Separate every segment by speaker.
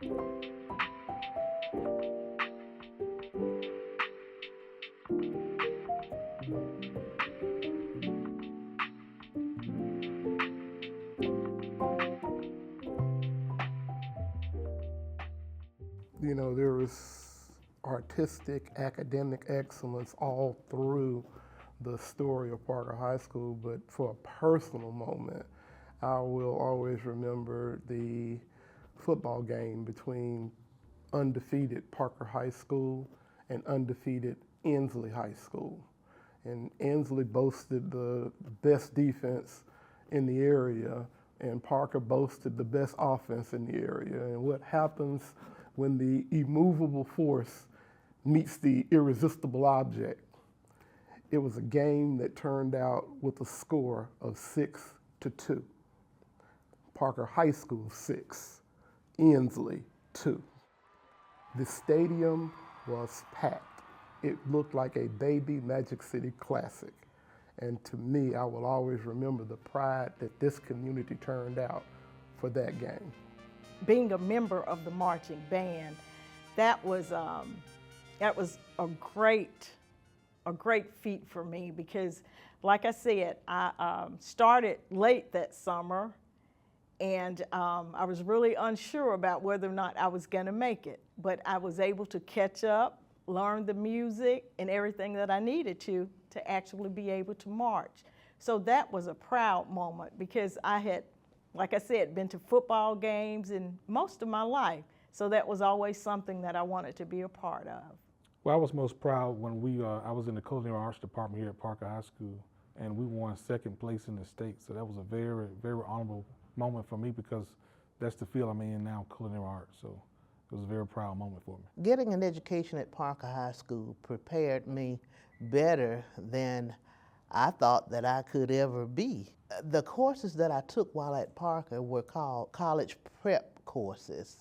Speaker 1: You know, there was artistic, academic excellence all through the story of Parker High School, but for a personal moment, I will always remember the football game between undefeated Parker High School and undefeated Ensley High School. And Ensley boasted the best defense in the area, and Parker boasted the best offense in the area. And what happens when the immovable force meets the irresistible object? It was a game that turned out with a score of 6-2. Parker High School 6, Ensley 2. The stadium was packed. It looked like a baby Magic City Classic. And to me, I will always remember the pride that this community turned out for that game.
Speaker 2: Being a member of the marching band, that was a great feat for me because, like I said, I started late that summer, and I was really unsure about whether or not I was going to make it. But I was able to catch up, learn the music and everything that I needed to actually be able to march. So that was a proud moment because I had, like I said, been to football games in most of my life. So that was always something that I wanted to be a part of.
Speaker 3: Well, I was most proud when I was in the culinary arts department here at Parker High School, and we won second place in the state. So that was a very, very honorable moment for me because that's the field I'm in now, culinary arts. So it was a very proud moment for me.
Speaker 4: Getting an education at Parker High School prepared me better than I thought that I could ever be. The courses that I took while at Parker were called college prep courses.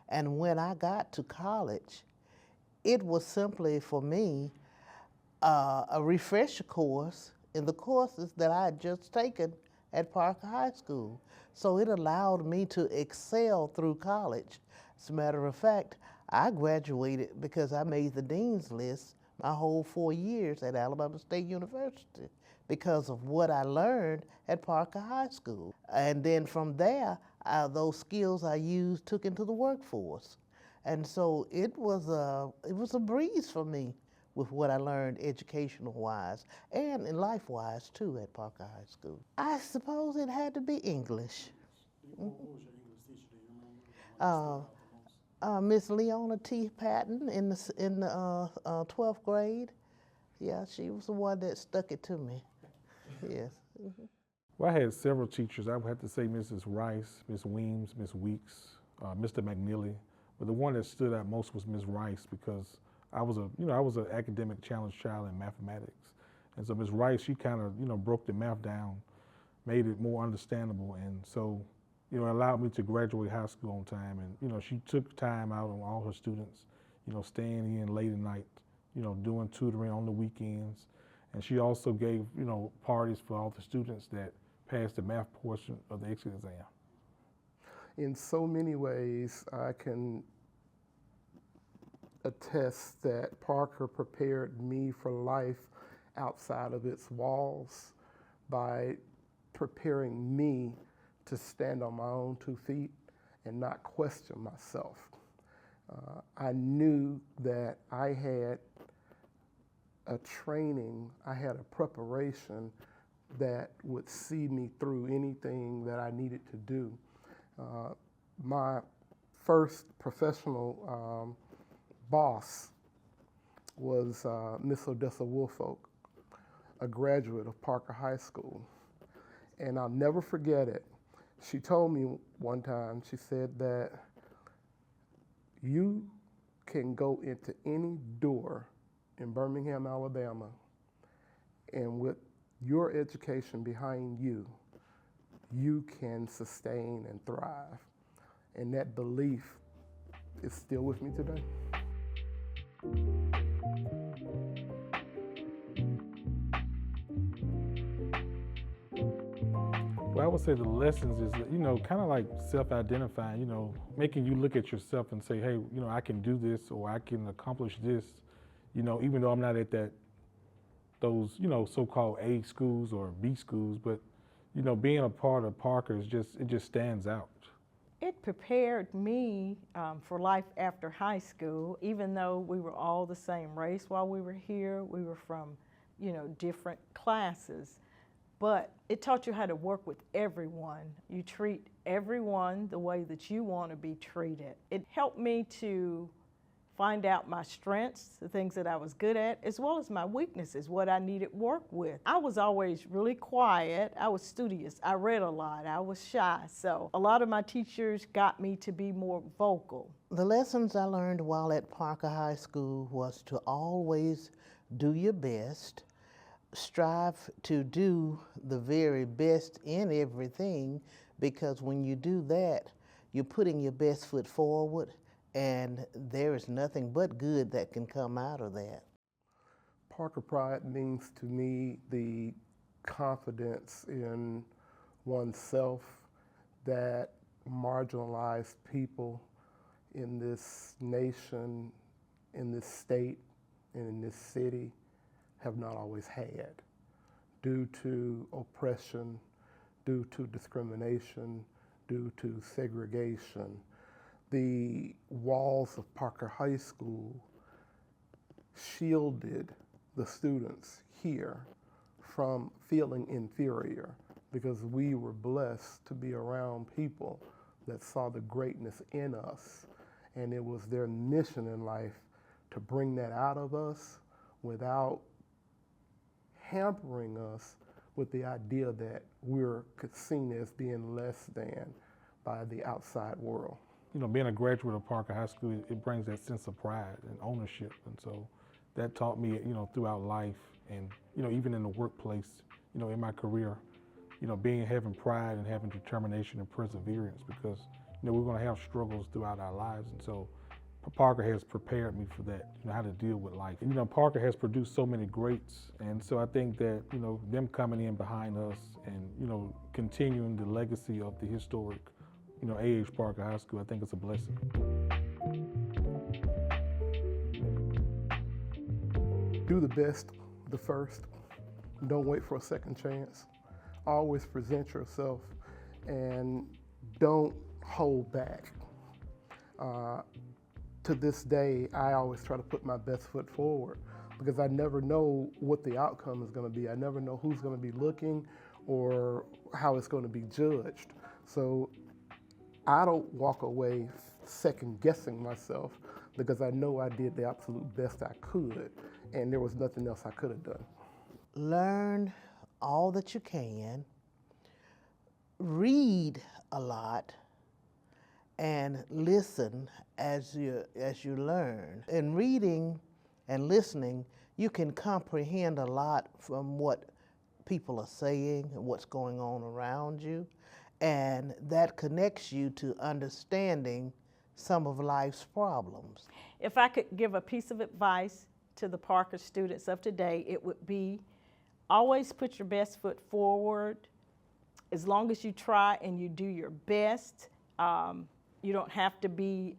Speaker 4: And when I got to college, it was simply for me a refresher course in the courses that I had just taken at Parker High School. So it allowed me to excel through college. As a matter of fact, I graduated because I made the dean's list my whole 4 years at Alabama State University because of what I learned at Parker High School. And then from there, those skills I used took into the workforce. And so it was a breeze for me with what I learned educational-wise and in life-wise too at Parker High School. I suppose it had to be English.
Speaker 5: What was your English teacher? Do you remember?
Speaker 4: Miss Leona T. Patton in the 12th grade. Yeah, she was the one that stuck it to me. Yes.
Speaker 3: Well, I had several teachers. I would have to say Mrs. Rice, Miss Weems, Miss Weeks, Mr. McNeely. But the one that stood out most was Miss Rice because I was an academic challenged child in mathematics. And so Miss Rice, she kind of, broke the math down, made it more understandable. And so, it allowed me to graduate high school on time. And, she took time out on all her students, staying in late at night, doing tutoring on the weekends. And she also gave, parties for all the students that passed the math portion of the exit exam.
Speaker 1: In so many ways, I can attest that Parker prepared me for life outside of its walls by preparing me to stand on my own 2 feet and not question myself. I knew that I had a training, I had a preparation that would see me through anything that I needed to do. My first professional boss was Miss Odessa Woolfolk, a graduate of Parker High School. And I'll never forget it. She told me one time, she said that you can go into any door in Birmingham, Alabama, and with your education behind you, you can sustain and thrive. And that belief is still with me today.
Speaker 3: Well, I would say the lessons is, kind of like self-identifying, making you look at yourself and say, hey, I can do this or I can accomplish this, even though I'm not at those, so-called A schools or B schools, but, being a part of Parker it just stands out.
Speaker 2: It prepared me for life after high school, even though we were all the same race while we were here. We were from, different classes. But it taught you how to work with everyone. You treat everyone the way that you want to be treated. It helped me to find out my strengths, the things that I was good at, as well as my weaknesses, what I needed work with. I was always really quiet. I was studious. I read a lot. I was shy. So a lot of my teachers got me to be more vocal.
Speaker 4: The lessons I learned while at Parker High School was to always do your best, strive to do the very best in everything, because when you do that, you're putting your best foot forward, and there is nothing but good that can come out of that.
Speaker 1: Parker pride means to me the confidence in oneself that marginalized people in this nation, in this state, and in this city have not always had, due to oppression, due to discrimination, due to segregation. The walls of Parker High School shielded the students here from feeling inferior, because we were blessed to be around people that saw the greatness in us, and it was their mission in life to bring that out of us without hampering us with the idea that we're seen as being less than by the outside world.
Speaker 3: Being a graduate of Parker High School, it brings that sense of pride and ownership. And so that taught me, throughout life and, even in the workplace, in my career, having pride and having determination and perseverance, because, we're going to have struggles throughout our lives. And so Parker has prepared me for that, how to deal with life. Parker has produced so many greats. And so I think that, them coming in behind us and, continuing the legacy of the historic A.H. Parker High School, I think it's a blessing.
Speaker 1: Do the best the first. Don't wait for a second chance. Always present yourself and don't hold back. To this day, I always try to put my best foot forward, because I never know what the outcome is going to be. I never know who's going to be looking or how it's going to be judged. So I don't walk away second guessing myself, because I know I did the absolute best I could, and there was nothing else I could have done.
Speaker 4: Learn all that you can, read a lot, and listen as you learn. In reading and listening, you can comprehend a lot from what people are saying and what's going on around you, and that connects you to understanding some of life's problems.
Speaker 2: If I could give a piece of advice to the Parker students of today, it would be always put your best foot forward. As long as you try and you do your best, you don't have to be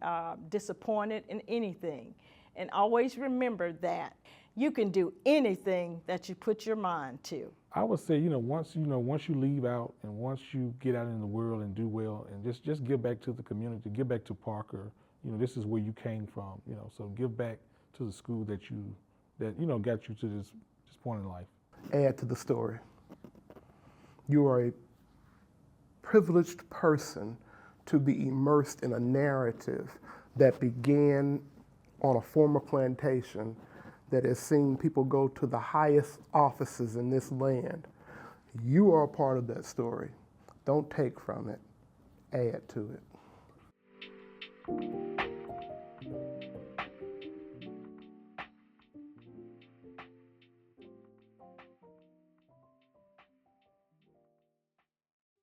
Speaker 2: disappointed in anything. And always remember that you can do anything that you put your mind to.
Speaker 3: I would say, once you leave out and once you get out in the world and do well, and just give back to the community, give back to Parker. This is where you came from. So give back to the school that got you to this point in life.
Speaker 1: Add to the story. You are a privileged person to be immersed in a narrative that began on a former plantation that has seen people go to the highest offices in this land. You are a part of that story. Don't take from it, add to it.